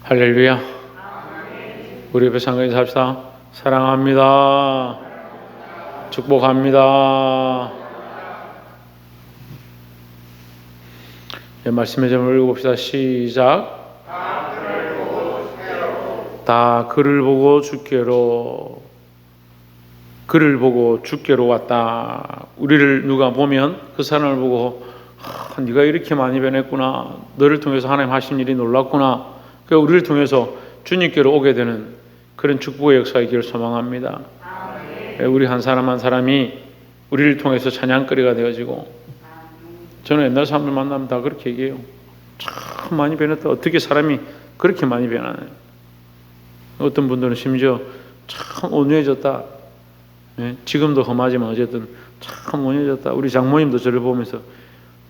할렐루야. 우리 옆에 상가에서 합시다. 사랑합니다. 축복합니다. 네, 말씀의 제목을 읽어봅시다. 시작. 다 그를 보고 주께로. 그를 보고 주께로 왔다. 우리를 누가 보면 그 사람을 보고 네가 이렇게 많이 변했구나. 너를 통해서 하나님 하신 일이 놀랍구나. 그 우리를 통해서 주님께로 오게 되는 그런 축복의 역사이기를 소망합니다. 우리 한 사람 한 사람이 우리를 통해서 찬양거리가 되어지고, 저는 옛날 사람들 만나면 다 그렇게 얘기해요. 참 많이 변했다. 어떻게 사람이 그렇게 많이 변하나요? 어떤 분들은 심지어 참 온유해졌다. 지금도 험하지만 어쨌든 참 온유해졌다. 우리 장모님도 저를 보면서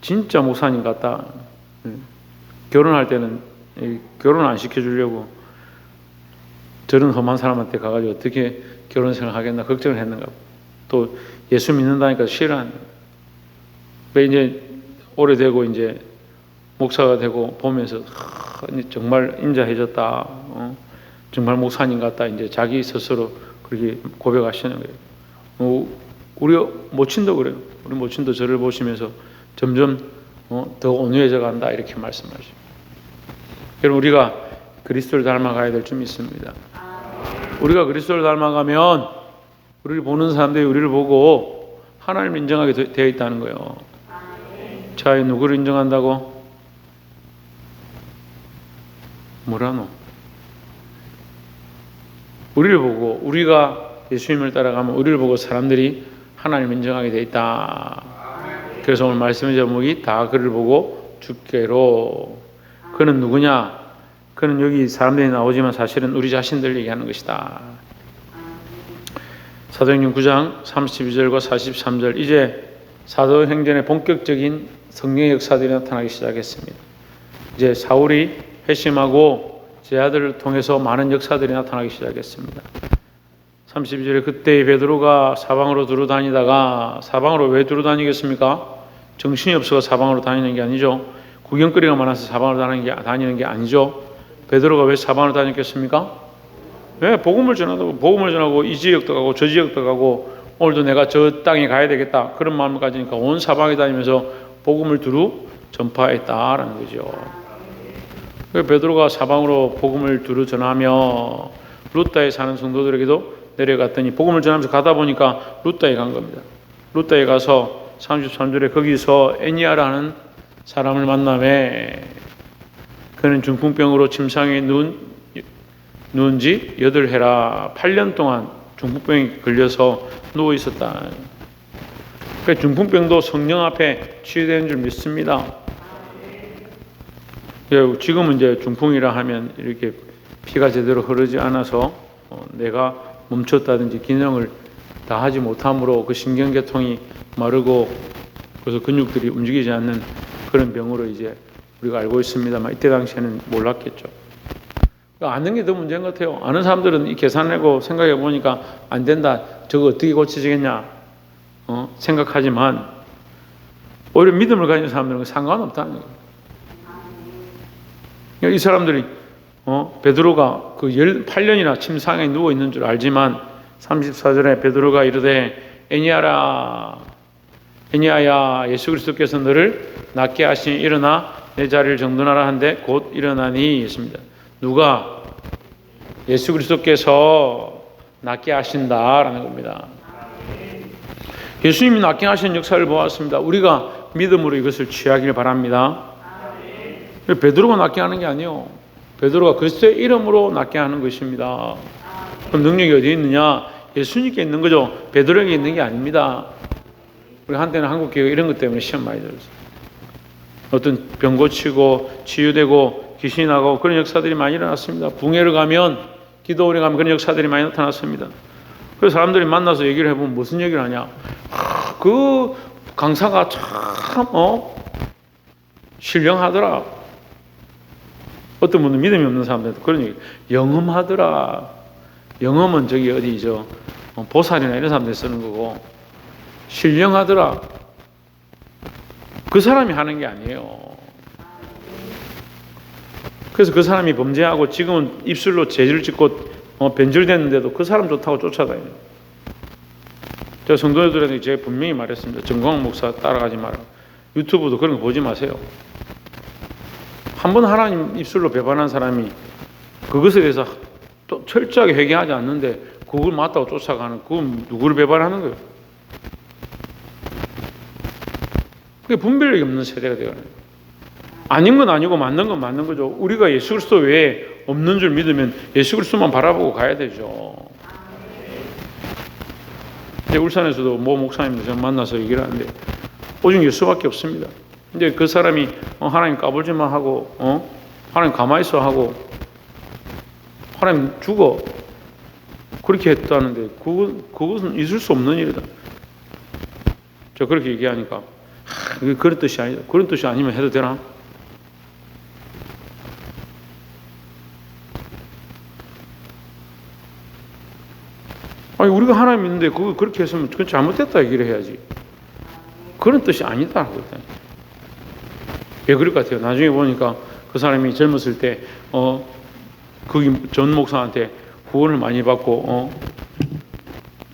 진짜 목사님 같다. 결혼할 때는 결혼 안 시켜주려고 저런 험한 사람한테 가가지고 어떻게 결혼 생활하겠나 걱정을 했는가. 또 예수 믿는다니까 싫어하는. 이제 오래되고 이제 목사가 되고 보면서 정말 인자해졌다. 정말 목사님 같다. 이제 자기 스스로 그렇게 고백하시는 거예요. 우리 모친도 그래요. 우리 모친도 저를 보시면서 점점 더 온유해져 간다 이렇게 말씀하시죠. 여러분, 우리가 그리스도를 닮아가야 될 점 있습니다. 우리가 그리스도를 닮아가면 우리를 보는 사람들이 우리를 보고 하나님을 인정하게 되어 있다는 거예요. 자, 누구를 인정한다고? 뭐라노? 우리를 보고, 우리가 예수님을 따라가면 우리를 보고 사람들이 하나님을 인정하게 되어 있다. 그래서 오늘 말씀의 제목이 다 그를 보고 주께로. 그는 누구냐? 그는 여기 사람들이 나오지만 사실은 우리 자신들 얘기하는 것이다. 사도행전 9장 32절과 43절, 이제 사도행전의 본격적인 성령의 역사들이 나타나기 시작했습니다. 이제 사울이 회심하고 제 아들을 통해서 많은 역사들이 나타나기 시작했습니다. 32절에 그때 베드로가 사방으로 두루 다니다가, 사방으로 왜 두루 다니겠습니까? 정신이 없어서 사방으로 다니는 게 아니죠. 구경거리가 많아서 사방으로 다니는 게 아니죠. 베드로가 왜 사방으로 다녔겠습니까? 왜? 복음을 전하고 이 지역도 가고 저 지역도 가고 오늘도 내가 저 땅에 가야 되겠다 그런 마음을 가지니까 온 사방에 다니면서 복음을 두루 전파했다라는 거죠. 베드로가 사방으로 복음을 두루 전하며 루다에 사는 성도들에게도 내려갔더니, 복음을 전하면서 가다 보니까 루다에 간 겁니다. 루다에 가서 33절에 거기서 애니아라는 사람을 만나매 그는 중풍병으로 침상에 누운 지 8해라. 8년 동안 중풍병에 걸려서 누워 있었다. 그러니까 중풍병도 성령 앞에 치유되는 줄 믿습니다. 지금은 이제 중풍이라 하면 이렇게 피가 제대로 흐르지 않아서 내가 멈췄다든지 기능을 다 하지 못함으로 그 신경계통이 마르고 그래서 근육들이 움직이지 않는 그런 병으로 이제 우리가 알고 있습니다만, 이때 당시에는 몰랐겠죠. 아는 게 더 문제인 것 같아요. 아는 사람들은 이 계산하고 생각해 보니까 안 된다, 저거 어떻게 고쳐지겠냐 생각하지만, 오히려 믿음을 가진 사람들은 상관없다는 거예요. 이 사람들이 베드로가 그 8년이나 침상에 누워 있는 줄 알지만 34절에 베드로가 이르되 애니야야, 예수 그리스도께서 너를 낫게 하시니 일어나 내 자리를 정돈하라 한데 곧 일어나니 했습니다. 누가? 예수 그리스도께서 낫게 하신다라는 겁니다. 예수님이 낫게 하시는 역사를 보았습니다. 우리가 믿음으로 이것을 취하기를 바랍니다. 베드로가 낫게 하는 게 아니에요. 베드로가 그리스도의 이름으로 낫게 하는 것입니다. 그럼 능력이 어디에 있느냐? 예수님께 있는 거죠. 베드로에게 있는 게 아닙니다. 우리 한때는 한국교회 이런 것 때문에 시험 많이 들었어요. 어떤 병 고치고 치유되고 귀신이 나가고 그런 역사들이 많이 일어났습니다. 붕해를 가면, 기도원에 가면 그런 역사들이 많이 나타났습니다. 그래서 사람들이 만나서 얘기를 해보면 무슨 얘기를 하냐? 그 강사가 참 신령하더라. 어떤 분은 믿음이 없는 사람들도 그런 얘기, 영험하더라. 영험은 저기 어디죠? 보살이나 이런 사람들이 쓰는 거고, 신령하더라. 그 사람이 하는 게 아니에요. 그래서 그 사람이 범죄하고 지금은 입술로 죄를 짓고 변절됐는데도 그 사람 좋다고 쫓아가요. 제가 성도들에게 제가 분명히 말했습니다. 정광 목사 따라가지 마라. 유튜브도 그런 거 보지 마세요. 한 번 하나님 입술로 배반한 사람이 그것에 대해서 또 철저하게 회개하지 않는데 그걸 맞다고 쫓아가는, 그건 누구를 배반하는 거예요? 그게 분별력이 없는 세대가 되어가는 거예요. 아닌 건 아니고 맞는 건 맞는 거죠. 우리가 예수 그리스도 외에 없는 줄 믿으면 예수 그리스도만 바라보고 가야 되죠. 이제 울산에서도 모 목사님들 제가 만나서 얘기를 하는데 오직 예수밖에 없습니다. 근데 그 사람이 하나님 까불지 마 하고 하나님 가만히 있어 하고 하나님 죽어 그렇게 했다는데 그것은 있을 수 없는 일이다. 제가 그렇게 얘기하니까 그런 뜻이 아니다. 그런 뜻이 아니면 해도 되나? 아니 우리가 하나님 믿는데 그거 그렇게 했으면 그건 잘못됐다 얘기를 해야지. 그런 뜻이 아니다 하고 있다. 왜 그럴 것 같아요? 나중에 보니까 그 사람이 젊었을 때 거기 전 목사한테 후원을 많이 받고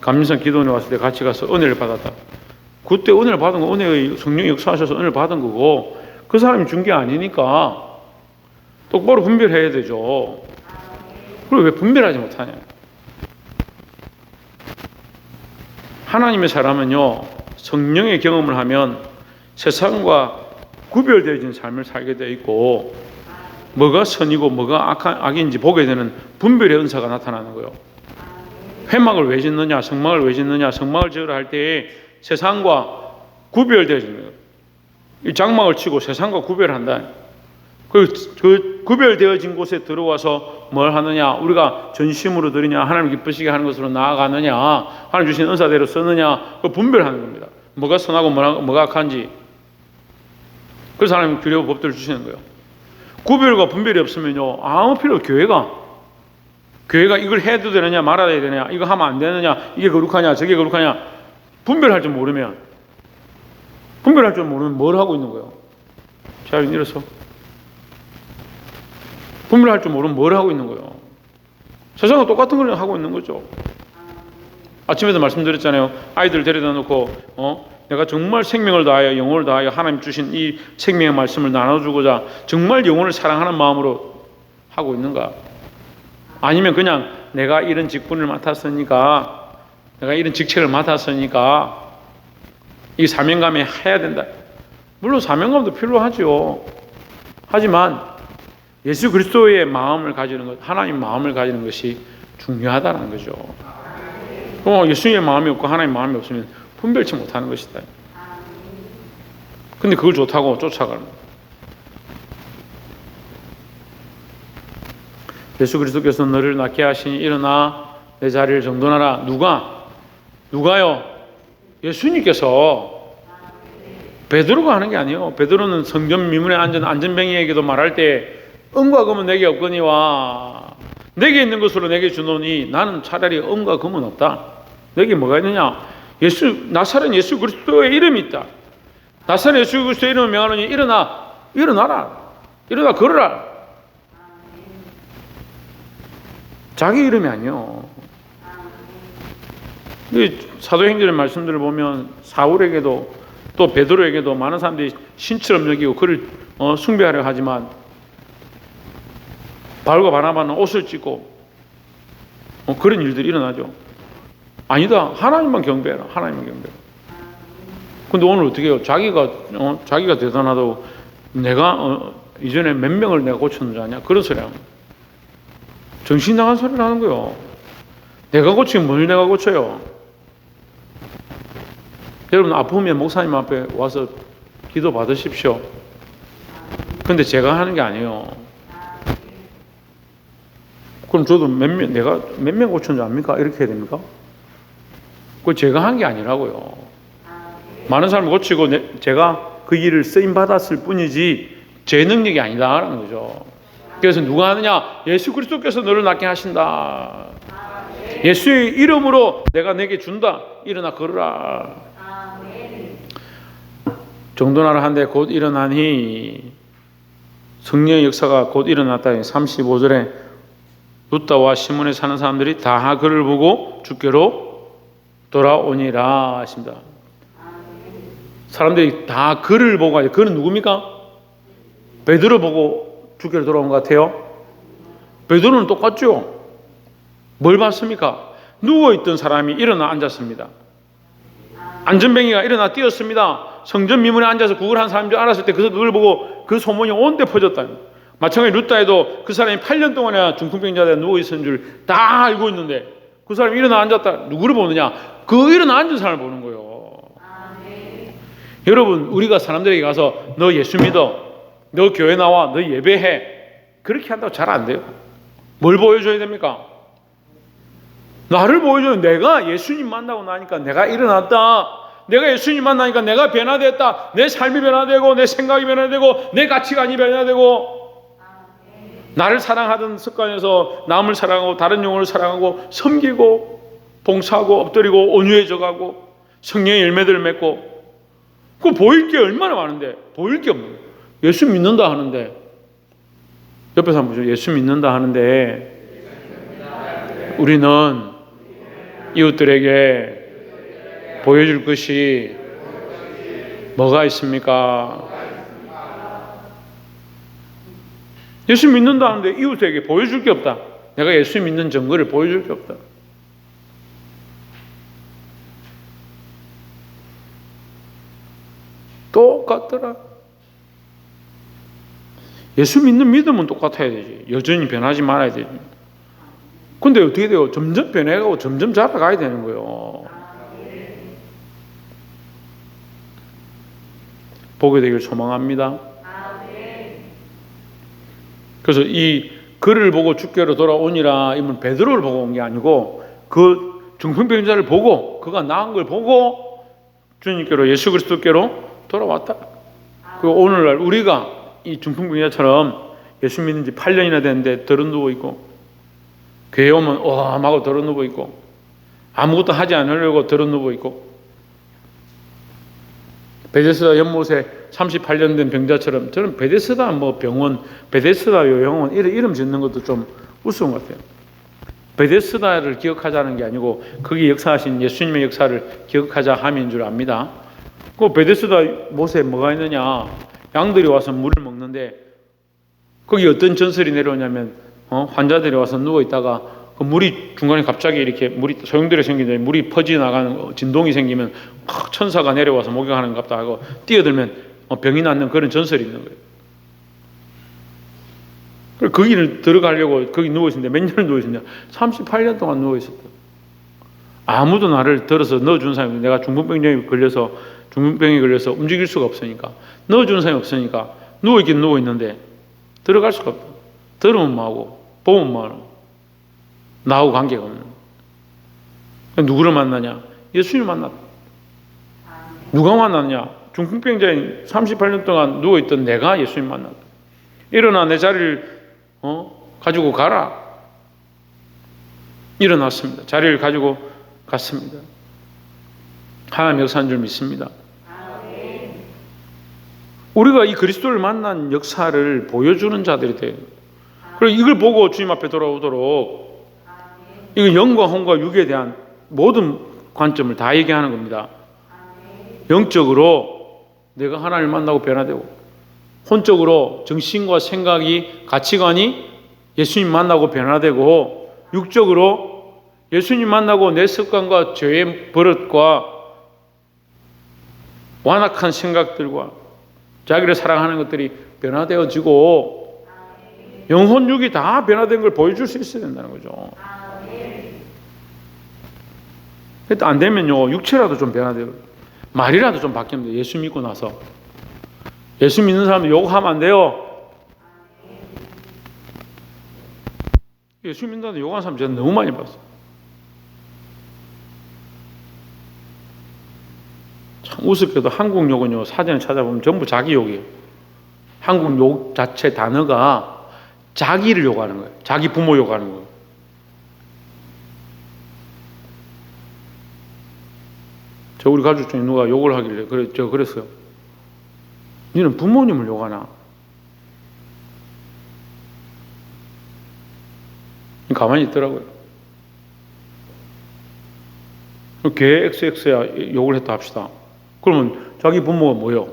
감리산 기도원에 왔을 때 같이 가서 은혜를 받았다. 그때 은혜를 받은 거 은혜의 성령이 역사하셔서 은혜를 받은 거고 그 사람이 준 게 아니니까 똑바로 분별해야 되죠. 그리고 왜 분별하지 못하냐? 하나님의 사람은요 성령의 경험을 하면 세상과 구별되어진 삶을 살게 되어 있고 뭐가 선이고 뭐가 악인지 보게 되는 분별의 은사가 나타나는 거예요. 회막을 왜 짓느냐, 성막을 왜 짓느냐, 성막을 지으라 할 때에 세상과 구별되어지는 거예요. 이 장막을 치고 세상과 구별한다. 그 구별되어진 곳에 들어와서 뭘 하느냐, 우리가 전심으로 드리냐, 하나님 기쁘시게 하는 것으로 나아가느냐, 하나님 주신 은사대로 쓰느냐, 그 분별하는 겁니다. 뭐가 선하고 뭐가 악한지. 그래서 하나님 규례와 법들을 주시는 거예요. 구별과 분별이 없으면요 아무 필요 없어요. 교회가 이걸 해도 되느냐 말아야 되느냐, 이거 하면 안 되느냐, 이게 거룩하냐 저게 거룩하냐 분별할 줄 모르면 뭘 하고 있는 거예요? 자, 일어서. 분별할 줄 모르면 뭘 하고 있는 거예요? 세상과 똑같은 걸 하고 있는 거죠. 아침에도 말씀드렸잖아요. 아이들 데려다 놓고 내가 정말 생명을 다하여 영혼을 다하여 하나님 주신 이 생명의 말씀을 나눠주고자 정말 영혼을 사랑하는 마음으로 하고 있는가? 아니면 그냥 내가 이런 직분을 맡았으니까, 내가 이런 직책을 맡았으니까 이 사명감에 해야 된다. 물론 사명감도 필요하죠. 하지만 예수 그리스도의 마음을 가지는 것, 하나님 마음을 가지는 것이 중요하다는 거죠. 그럼 예수님의 마음이 없고 하나님 마음이 없으면 분별치 못하는 것이다. 근데 그걸 좋다고 쫓아가는 거예요. 예수 그리스도께서 너를 낫게 하시니 일어나 내 자리를 정돈하라. 누가요? 예수님께서. 베드로가 하는 게 아니에요. 베드로는 성전 미문에 앉은 안전뱅이에게도 말할 때 은과 금은 내게 없거니와 내게 있는 것으로 내게 주노니 나는 차라리 은과 금은 없다. 내게 뭐가 있느냐? 나사렛 예수 그리스도의 이름이 있다. 나사렛 예수 그리스도의 이름을 명하노니 일어나라. 일어나 걸어라. 자기 이름이 아니요. 사도행전의 말씀들을 보면 사울에게도 또 베드로에게도 많은 사람들이 신처럼 여기고 그를 숭배하려 하지만 바울과 바나바는 옷을 찢고 그런 일들이 일어나죠. 아니다. 하나님만 경배해라. 하나님만 경배해라. 근데 오늘 어떻게 해요? 자기가 대단하다고 내가 이전에 몇 명을 내가 고쳤는 줄 아냐? 그런 소리 합니다. 정신 나간 소리를 하는 거예요. 내가 고치면 뭘 내가 고쳐요? 여러분 아프면 목사님 앞에 와서 기도 받으십시오. 근데 제가 하는 게 아니에요. 그럼 저도 내가 몇 명 고쳤는 줄 압니까? 이렇게 해야 됩니까? 그거 제가 한 게 아니라고요. 많은 사람을 고치고 제가 그 일을 쓰임 받았을 뿐이지 제 능력이 아니다라는 거죠. 그래서 누가 하느냐? 예수 그리스도께서 너를 낫게 하신다. 예수의 이름으로 내가 내게 준다. 일어나 걸으라. 정돈하라 한데 곧 일어나니 성령의 역사가 곧 일어났다. 35절에 루다와 시몬에 사는 사람들이 다 그를 보고 주께로 돌아오니라 하십니다. 사람들이 다 그를 보고, 그는 누굽니까? 베드로 보고 주께로 돌아온 것 같아요. 베드로는 똑같죠. 뭘 봤습니까? 누워있던 사람이 일어나 앉았습니다. 안전뱅이가 일어나 뛰었습니다. 성전 미문에 앉아서 구걸한 사람인 줄 알았을 때 그걸 보고 그 소문이 온데 퍼졌다. 마찬가지로 루다에도 그 사람이 8년 동안이나 중풍병자에 누워있었는 줄 다 알고 있는데 그 사람이 일어나 앉았다. 누구를 보느냐? 그 일어나 앉은 사람을 보는 거예요. 여러분, 우리가 사람들에게 가서 너 예수 믿어, 너 교회 나와, 너 예배해, 그렇게 한다고 잘 안 돼요. 뭘 보여줘야 됩니까? 나를 보여줘요. 내가 예수님 만나고 나니까 내가 일어났다. 내가 예수님 만나니까 내가 변화됐다. 내 삶이 변화되고 내 생각이 변화되고 내 가치관이 변화되고 나를 사랑하던 습관에서 남을 사랑하고 다른 영혼을 사랑하고 섬기고 봉사하고 엎드리고 온유해져가고 성령의 열매들을 맺고 그 보일 게 얼마나 많은데 보일 게 없는 거예요. 예수 믿는다 하는데 옆에서 한번 보죠. 예수 믿는다 하는데 우리는 이웃들에게 보여줄 것이 뭐가 있습니까? 예수 믿는다 하는데 이웃에게 보여줄 게 없다. 내가 예수 믿는 증거를 보여줄 게 없다. 똑같더라. 예수 믿는 믿음은 똑같아야 되지. 여전히 변하지 말아야 되지. 근데 어떻게 돼요? 점점 변해가고 점점 자라가야 되는 거예요. 보게 되길 소망합니다. 그래서 이 그를 보고 주께로 돌아오니라 이면 베드로를 보고 온 게 아니고 그 중풍병자를 보고 그가 나은 걸 보고 주님께로 예수 그리스도께로 돌아왔다. 그리고 오늘날 우리가 이 중풍병자처럼 예수 믿는 지 8년이나 됐는데 들어누워 있고 교회 오면 하고 들어누워 있고 아무것도 하지 않으려고 들어누워 있고 베데스다 연못에 38년 된 병자처럼 저는 베데스다 병원, 베데스다 요양원 이름 짓는 것도 좀 우스운 것 같아요. 베데스다를 기억하자는 게 아니고 거기 역사하신 예수님의 역사를 기억하자 함인 줄 압니다. 그 베데스다 못에 뭐가 있느냐? 양들이 와서 물을 먹는데 거기 어떤 전설이 내려오냐면 환자들이 와서 누워 있다가 그 물이 중간에 갑자기 이렇게 물이 소용돌이 생기는데 물이 퍼져 나가는 진동이 생기면 천사가 내려와서 목욕하는 것 같다 하고 뛰어들면 병이 낫는 그런 전설이 있는 거예요. 그래서 거기를 들어가려고 거기 누워 있었는데 몇 년을 누워 있었냐? 38년 동안 누워 있었다. 아무도 나를 들어서 넣어준 사람이 없어요. 내가 중풍병에 걸려서 움직일 수가 없으니까 넣어준 사람이 없으니까 누워 있긴 누워 있는데 들어갈 수가 없다. 들으면 뭐하고 보면 뭐하고 나하고 관계가 없는. 누구를 만나냐? 예수님을 만났다. 누가 만났냐? 중풍병자인 38년 동안 누워있던 내가 예수님 만났다. 일어나 내 자리를 가지고 가라. 일어났습니다. 자리를 가지고 갔습니다. 하나님 역사한 줄 믿습니다. 우리가 이 그리스도를 만난 역사를 보여주는 자들이 돼요. 그리고 이걸 보고 주님 앞에 돌아오도록 이건 영과 혼과 육에 대한 모든 관점을 다 얘기하는 겁니다. 영적으로 내가 하나님을 만나고 변화되고 혼적으로 정신과 생각이 가치관이 예수님 만나고 변화되고 육적으로 예수님 만나고 내 습관과 죄의 버릇과 완악한 생각들과 자기를 사랑하는 것들이 변화되어지고 영혼 육이 다 변화된 걸 보여줄 수 있어야 된다는 거죠. 안 되면요 육체라도 좀 변화돼요. 말이라도 좀 바뀌면 돼요. 예수 믿고 나서 예수 믿는 사람은 욕하면 안 돼요. 예수 믿는다고 욕하는 사람 제가 너무 많이 봤어요. 참 우습게도 한국 욕은요 사전에 찾아보면 전부 자기 욕이에요. 한국 욕 자체 단어가 자기를 욕하는 거예요. 자기 부모 욕하는 거예요. 저 우리 가족 중에 누가 욕을 하길래 제가 그랬어요. 너는 부모님을 욕하나? 가만히 있더라고요. 걔 XX야 욕을 했다 합시다. 그러면 자기 부모가 뭐요?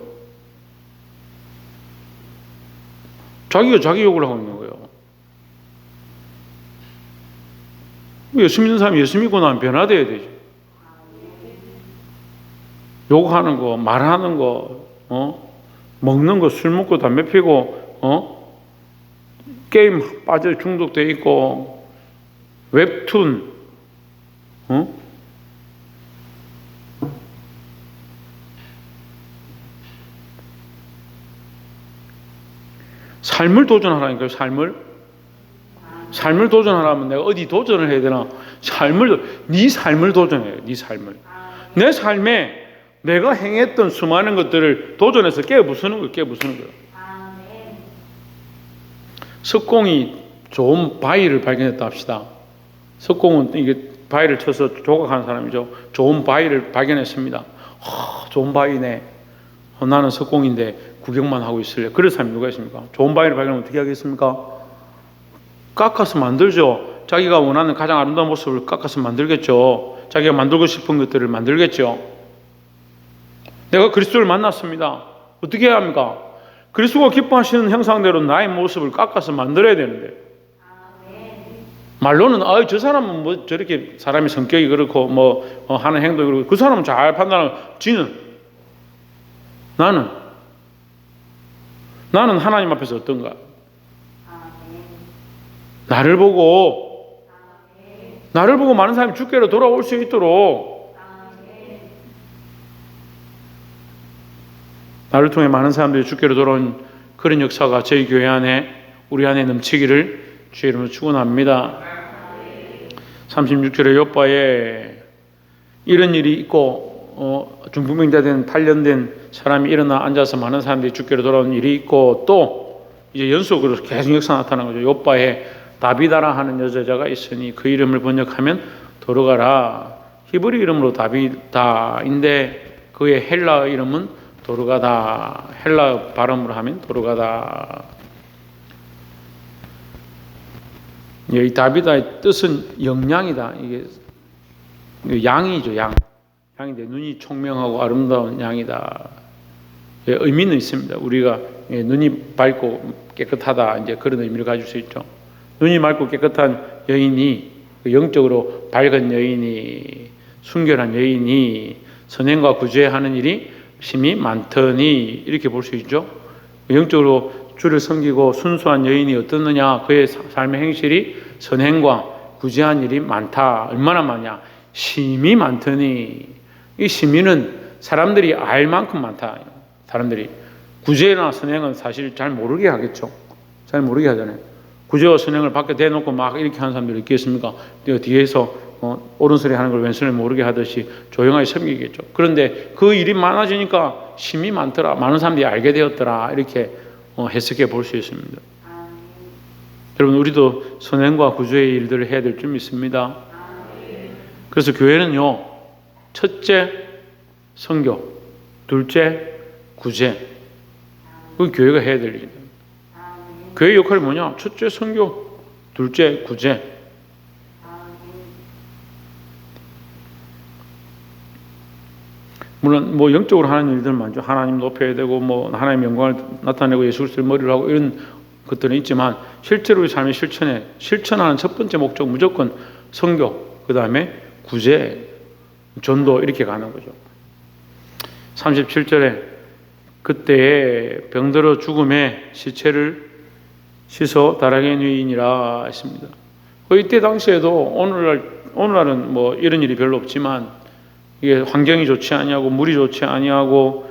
자기가 자기 욕을 하고 있는 거예요. 예수 믿는 사람이 예수 믿고 나면 변화되어야 되죠. 욕하는 거, 말하는 거, 먹는 거, 술 먹고 담배 피고, 게임 빠져 중독돼 있고, 웹툰, 삶을 도전하라니까요. 삶을 도전하라면 내가 어디 도전을 해야 되나? 네 삶을 도전해요. 네 삶을. 내 삶에 내가 행했던 수많은 것들을 도전해서 깨부수는 거예요. 석공이 좋은 바위를 발견했다 합시다. 석공은 이게 바위를 쳐서 조각하는 사람이죠. 좋은 바위를 발견했습니다. 좋은 바위네. 나는 석공인데 구경만 하고 있을래. 그런 사람이 누가 있습니까? 좋은 바위를 발견하면 어떻게 하겠습니까? 깎아서 만들죠. 자기가 원하는 가장 아름다운 모습을 깎아서 만들겠죠. 자기가 만들고 싶은 것들을 만들겠죠. 내가 그리스도를 만났습니다. 어떻게 해야 합니까? 그리스도가 기뻐하시는 형상대로 나의 모습을 깎아서 만들어야 되는데, 말로는 저 사람은 뭐 저렇게 사람이 성격이 그렇고 하는 행동이 그렇고 그 사람은 잘 판단하고 나는 하나님 앞에서 어떤가? 나를 보고 많은 사람이 주께로 돌아올 수 있도록 나를 통해 많은 사람들이 주께로 돌아온 그런 역사가 저희 교회 안에 우리 안에 넘치기를 주의 이름으로 축원합니다. 36절에 요바에 이런 일이 있고 중풍병자 된 8년 된 사람이 일어나 앉아서 많은 사람들이 주께로 돌아온 일이 있고 또 이제 연속으로 계속 역사 나타나는 거죠. 요바에 다비다라 하는 여자가 있으니 그 이름을 번역하면 도르가라. 히브리 이름으로 다비다인데 그의 헬라 이름은 도르가다. 헬라 발음으로 하면 도르가다. 이 다비다의 뜻은 영양이다. 이게 양이죠, 양. 양인데 눈이 총명하고 아름다운 양이다. 의미는 있습니다. 우리가 눈이 밝고 깨끗하다 이제 그런 의미를 가질 수 있죠. 눈이 맑고 깨끗한 여인이 영적으로 밝은 여인이 순결한 여인이 선행과 구제하는 일이 심히 많더니 이렇게 볼 수 있죠. 영적으로 주를 섬기고 순수한 여인이 어떻느냐? 그의 삶의 행실이 선행과 구제한 일이 많다. 얼마나 많냐? 심히 많더니 이 심히는 사람들이 알 만큼 많다. 사람들이 구제나 선행은 사실 잘 모르게 하겠죠. 잘 모르게 하잖아요. 구제와 선행을 밖에 대놓고 막 이렇게 하는 사람들이 있겠습니까? 뒤에서 옳은소리 하는 걸 왼손에 모르게 하듯이 조용하게 섬기겠죠. 그런데 그 일이 많아지니까 심히 많더라. 많은 사람들이 알게 되었더라. 이렇게 해석해 볼 수 있습니다. 여러분 우리도 선행과 구제의 일들을 해야 될 줄 믿습니다. 그래서 교회는요. 첫째 선교, 둘째 구제. 그 교회가 해야 될 일입니다. 교회 역할이 뭐냐? 첫째 선교, 둘째 구제. 물론 영적으로 하는 일들은 많죠. 하나님 높여야 되고 하나님의 영광을 나타내고 예수 그리스도를 머리로 하고 이런 것들은 있지만 실제로 우리 삶의 실천하는 첫 번째 목적 무조건 선교, 그 다음에 구제, 전도 이렇게 가는 거죠. 37절에 그때에 병들어 죽음에 시체를 씻어 다락에 누이니라 했습니다. 이때 당시에도 오늘날은 이런 일이 별로 없지만 이게 환경이 좋지 아니하고 물이 좋지 아니하고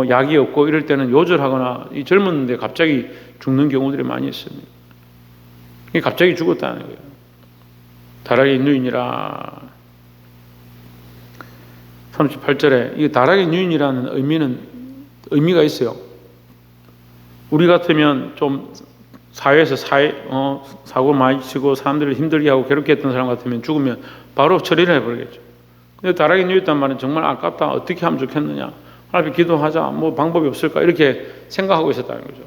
약이 없고 이럴 때는 요절하거나 이 젊은데 갑자기 죽는 경우들이 많이 있습니다. 이게 갑자기 죽었다는 거예요. 다락에 누이니라. 38절에 이 다락에 누이니라는 의미가 있어요. 우리 같으면 좀 사회에서 사고 많이 치고 사람들을 힘들게 하고 괴롭게 했던 사람 같으면 죽으면 바로 처리를 해버리겠죠. 근데 다락에 누웠단 말은 정말 아깝다. 어떻게 하면 좋겠느냐. 하나님 기도하자. 방법이 없을까. 이렇게 생각하고 있었다는 거죠.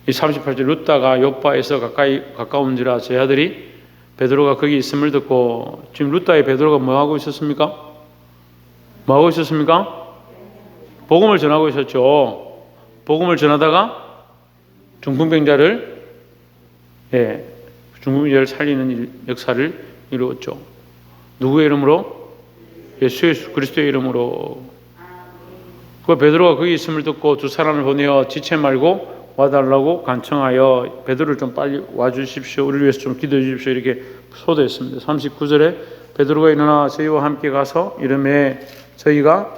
이 38절 룻다가 요바에서 가까운지라 제 아들이 베드로가 거기 있음을 듣고, 지금 루다의 베드로가 뭐 하고 있었습니까? 뭐 하고 있었습니까? 복음을 전하고 있었죠. 복음을 전하다가 중풍병자를 살리는 역사를 이루었죠. 누구의 이름으로? 예수 그리스도의 이름으로. 그 베드로가 거기 있음을 듣고 두 사람을 보내어 지체 말고 와달라고 간청하여 베드로를 좀 빨리 와주십시오. 우리를 위해서 좀 기도해 주십시오. 이렇게 소도했습니다. 39절에 베드로가 일어나 저희와 함께 가서 이름에 저희가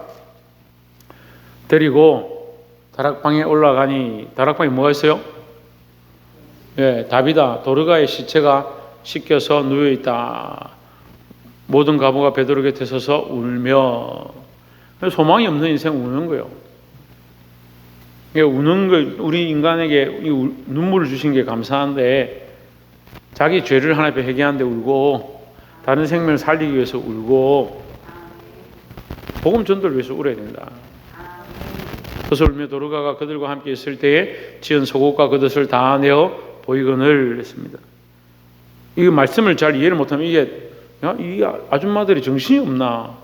데리고 다락방에 올라가니, 다락방에 뭐가 있어요? 다비다 도르가의 시체가 씻겨서 누워있다. 모든 가부가 베드로 곁에 서서 울며, 소망이 없는 인생 우는 거예요. 우는 거, 우리 인간에게 눈물을 주신 게 감사한데, 자기 죄를 하나님 앞에 회개하는데 울고, 다른 생명을 살리기 위해서 울고, 복음 전도를 위해서 울어야 된다. 그래서 울며 도르가가 그들과 함께 있을 때에 지은 속옷과 겉옷을 다 내어 보이거늘 했습니다. 이 말씀을 잘 이해를 못하면 이 아줌마들이 정신이 없나?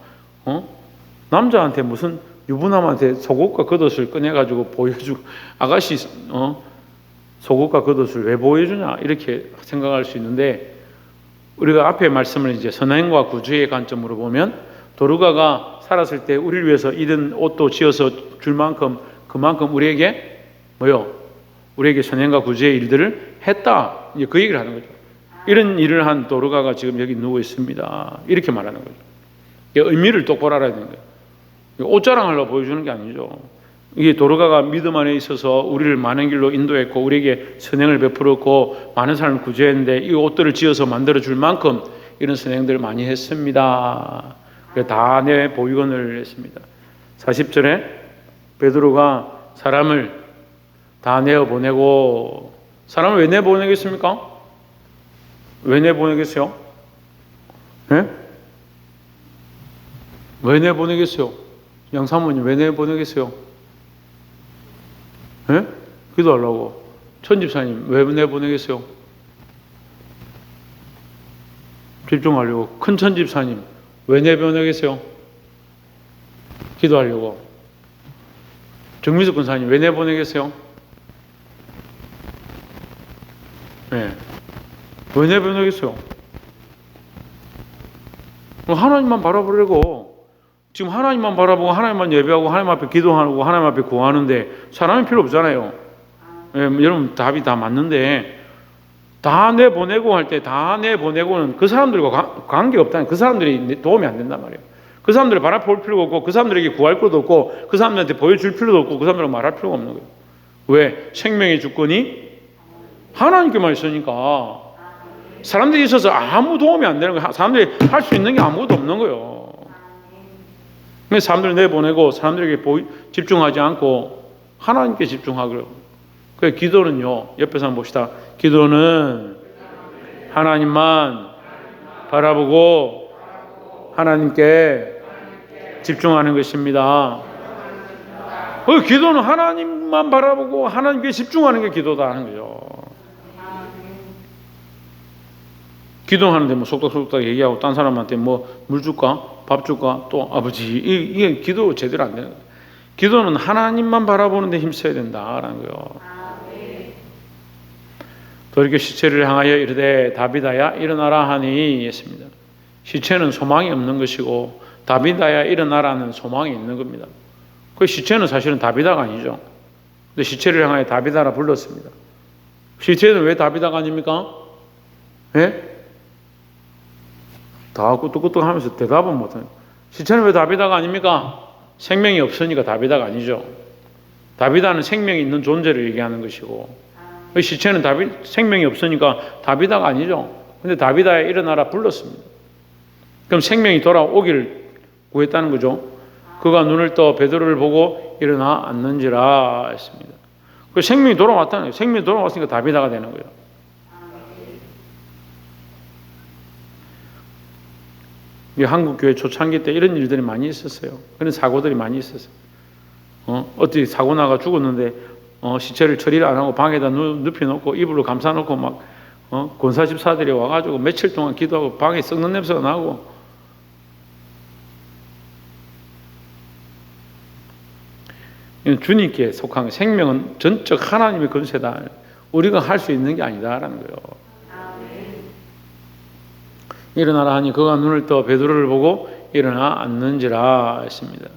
남자한테 무슨 유부남한테 속옷과 겉옷을 꺼내가지고 보여주고, 아가씨 속옷과 겉옷을 왜 보여주냐? 이렇게 생각할 수 있는데, 우리가 앞에 말씀을 이제 선행과 구주의 관점으로 보면, 도르가가 살았을 때 우리를 위해서 이런 옷도 지어서 줄 만큼 그만큼 우리에게 우리에게 선행과 구주의 일들을 했다. 이제 그 얘기를 하는 거죠. 이런 일을 한 도르가가 지금 여기 누워 있습니다. 이렇게 말하는 거죠. 의미를 똑바로 알아야 되는 거예요. 옷 자랑하려고 보여주는 게 아니죠. 이게 도르가가 믿음 안에 있어서 우리를 많은 길로 인도했고 우리에게 선행을 베풀었고 많은 사람을 구제했는데, 이 옷들을 지어서 만들어 줄 만큼 이런 선행들을 많이 했습니다. 다 내 보이건을 했습니다. 40절에 베드로가 사람을 다 내어 보내고, 사람을 왜 내보내겠습니까? 왜 내보내겠어요? 네? 왜 내보내겠어요? 양사모님 왜 내보내겠어요? 네? 기도하려고. 천집사님 왜 내보내겠어요? 집중하려고. 큰 천집사님 왜 내보내겠어요? 기도하려고. 정미숙 권사님 왜 내보내겠어요? 네. 왜 내보내겠어요? 하나님만 바라보려고. 지금 하나님만 바라보고 하나님만 예배하고 하나님 앞에 기도하고 하나님 앞에 구하는데 사람이 필요 없잖아요. 네, 여러분 답이 다 맞는데, 다 내보내고 할 때 다 내보내고는 그 사람들과 관계 없다는, 그 사람들이 도움이 안 된단 말이에요. 그 사람들을 바라볼 필요가 없고 그 사람들에게 구할 것도 없고 그 사람들한테 보여줄 필요도 없고 그 사람들하고 말할 필요가 없는 거예요. 왜? 생명의 주권이 하나님께만 있으니까 사람들이 있어서 아무 도움이 안 되는 거예요. 사람들이 할 수 있는 게 아무것도 없는 거예요. 그래서 사람들을 내보내고 사람들에게 집중하지 않고 하나님께 집중하고요. 그래서 기도는요, 옆에서 한번 봅시다. 기도는 하나님만 바라보고 하나님께 집중하는 것입니다. 기도는 하나님만 바라보고 하나님께 집중하는 게 기도다 하는 거죠. 기도하는데 뭐 속닥속닥 얘기하고 딴 사람한테 뭐 물 줄까? 밥 줄까? 또 아버지, 이게 기도 제대로 안 되는 거예요. 기도는 하나님만 바라보는 데 힘써야 된다라는 거예요. 돌이켜 시체를 향하여 이르되 다비다야 일어나라 하니 했습니다. 시체는 소망이 없는 것이고 다비다야 일어나라는 소망이 있는 겁니다. 그 시체는 사실은 다비다가 아니죠. 근데 시체를 향하여 다비다라 불렀습니다. 시체는 왜 다비다가 아닙니까? 예? 다 끄떡끄떡 하면서 대답은 못해요. 시체는 왜 다비다가 아닙니까? 생명이 없으니까 다비다가 아니죠. 다비다는 생명이 있는 존재를 얘기하는 것이고, 시체는 생명이 없으니까 다비다가 아니죠. 근데 다비다야 일어나라 불렀습니다. 그럼 생명이 돌아오기를 구했다는 거죠. 그가 눈을 떠 베드로를 보고 일어나 앉는지라 했습니다. 그 생명이 돌아왔다는 거예요. 생명이 돌아왔으니까 다비다가 되는 거예요. 한국 교회 초창기 때 이런 일들이 많이 있었어요. 그런 사고들이 많이 있었어요. 어떻게 사고 나가 죽었는데 시체를 처리를 안 하고 방에다 눕혀놓고 이불로 감싸놓고 막 권사 집사들이 와가지고 며칠 동안 기도하고 방에 썩는 냄새가 나고, 주님께 속한 생명은 전적 하나님의 권세다. 우리가 할 수 있는 게 아니다라는 거예요. 일어나라 하니 그가 눈을 떠 베드로를 보고 일어나 앉는지라 했습니다.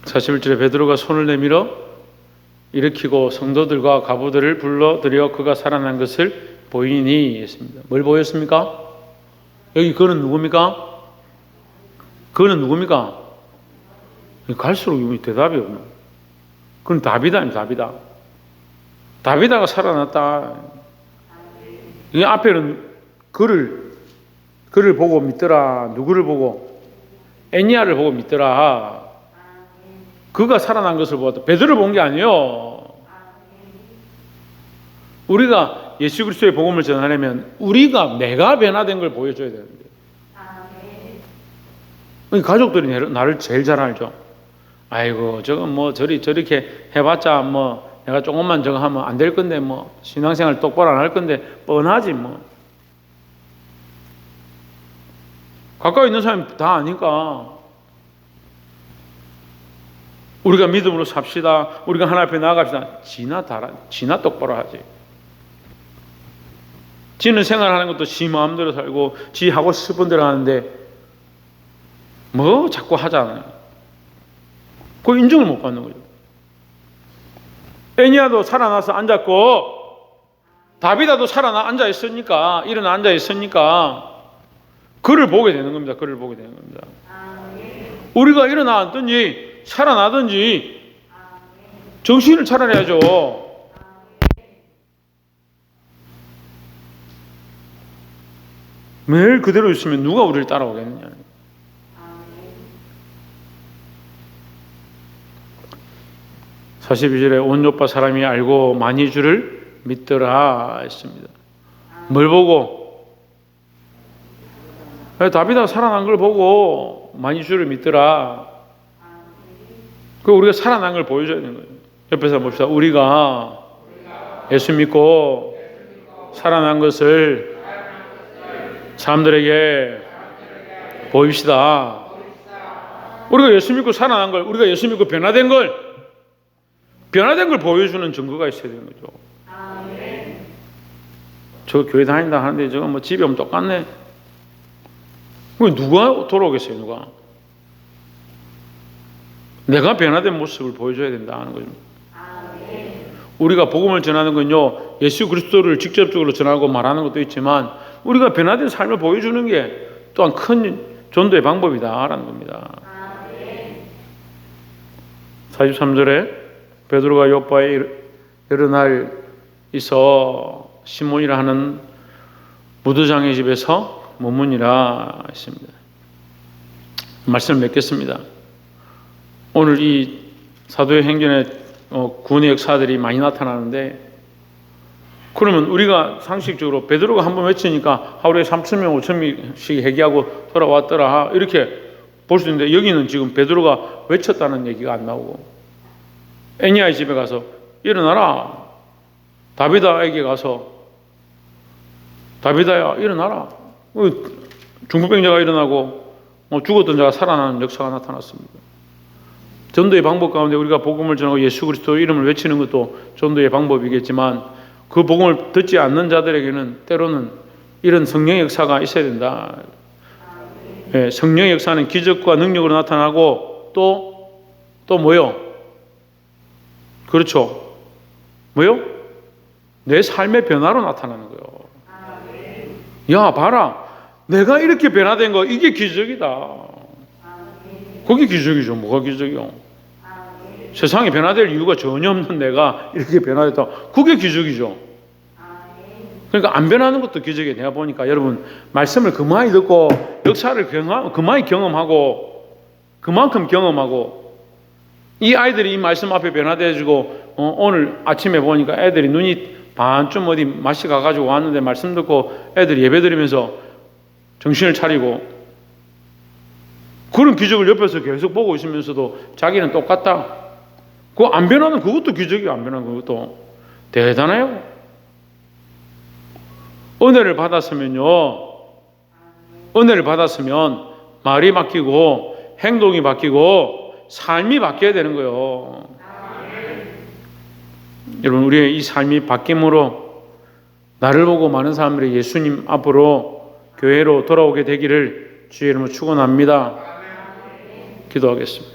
41절에 베드로가 손을 내밀어 일으키고 성도들과 가부들을 불러들여 그가 살아난 것을 보이니 했습니다. 뭘 보였습니까? 여기 그는 누굽니까? 그는 누굽니까? 갈수록 대답이 없나? 그건 다비다. 다비다가 살아났다. 이 앞에는 그를 보고 믿더라. 누구를 보고? 애니야를 보고 믿더라. 그가 살아난 것을 보았다. 베드로를 본 게 아니에요. 우리가 예수 그리스도의 복음을 전하려면 내가 변화된 걸 보여줘야 되는데, 가족들이 나를 제일 잘 알죠. 아이고 저건 뭐 저렇게 해봤자 뭐 내가 조금만 저거 하면 안 될 건데, 뭐 신앙생활 똑바로 안 할 건데 뻔하지 뭐. 가까이 있는 사람이 다 아니까. 우리가 믿음으로 삽시다. 우리가 하나님 앞에 나아갑시다. 지나 똑바로 하지. 지는 생활하는 것도 지 마음대로 살고 지 하고 싶은 대로 하는데 뭐 자꾸 하잖아요. 그 인정을 못 받는 거죠. 애니야도 살아나서 앉았고 다비다도 살아나 앉아 있으니까, 일어나 앉아 있으니까 그를 보게 되는 겁니다. 그를 보게 되는 겁니다. 우리가 일어나 앉든지 살아나든지 정신을 차려야죠. 매일 그대로 있으면 누가 우리를 따라오겠느냐. 사 42절에 온 요파 사람이 알고 많이 주를 믿더라 했습니다. 뭘 보고? 다비다가 살아난 걸 보고 많이 주를 믿더라. 그 우리가 살아난 걸 보여줘야 되는 거예요. 옆에서 봅시다. 우리가 예수 믿고 살아난 것을 사람들에게 보입시다. 우리가 예수 믿고 살아난 걸, 우리가 예수 믿고 변화된 걸 보여주는 증거가 있어야 되는 거죠. 저 교회 다닌다 하는데 저거 뭐 집에 오면 똑같네. 누가 돌아오겠어요? 누가? 내가 변화된 모습을 보여줘야 된다 하는 거죠. 우리가 복음을 전하는 건요, 예수 그리스도를 직접적으로 전하고 말하는 것도 있지만 우리가 변화된 삶을 보여주는 게 또한 큰 전도의 방법이다라는 겁니다. 43절에 베드로가 요파에 여러 날 있어 시몬이라 하는 무도장의 집에서 머무니라 했습니다. 말씀을 맺겠습니다. 오늘 이 사도의 행전에 구원의 역사들이 많이 나타나는데, 그러면 우리가 상식적으로 베드로가 한번 외치니까 하루에 3,000명, 5,000명씩 회개하고 돌아왔더라 이렇게 볼 수 있는데, 여기는 지금 베드로가 외쳤다는 얘기가 안 나오고, 애니야의 집에 가서 일어나라, 다비다에게 가서 다비다야 일어나라, 중풍병자가 일어나고 죽었던 자가 살아나는 역사가 나타났습니다. 전도의 방법 가운데 우리가 복음을 전하고 예수 그리스도 이름을 외치는 것도 전도의 방법이겠지만, 그 복음을 듣지 않는 자들에게는 때로는 이런 성령의 역사가 있어야 된다. 예, 성령의 역사는 기적과 능력으로 나타나고 또 뭐요? 그렇죠. 뭐요? 내 삶의 변화로 나타나는 거예요. 야, 봐라. 내가 이렇게 변화된 거, 이게 기적이다. 그게 기적이죠. 뭐가 기적이요? 세상에 변화될 이유가 전혀 없는 내가 이렇게 변화됐다. 그게 기적이죠. 그러니까 안 변하는 것도 기적이에요. 내가 보니까 여러분, 말씀을 그만히 듣고 역사를 그만히 경험하고 그만큼 경험하고, 이 아이들이 이 말씀 앞에 변화돼가지고 오늘 아침에 보니까 애들이 눈이 반쯤 어디 맛이 가가지고 왔는데 말씀 듣고 애들이 예배 드리면서 정신을 차리고, 그런 기적을 옆에서 계속 보고 있으면서도 자기는 똑같다. 그거 안 변하는 그것도 기적이야. 안 변하는 그것도. 대단해요. 은혜를 받았으면요, 은혜를 받았으면 말이 바뀌고 행동이 바뀌고 삶이 바뀌어야 되는 거예요. 여러분, 우리의 이 삶이 바뀜으로 나를 보고 많은 사람들이 예수님 앞으로 교회로 돌아오게 되기를 주의 이름으로 축원합니다. 기도하겠습니다.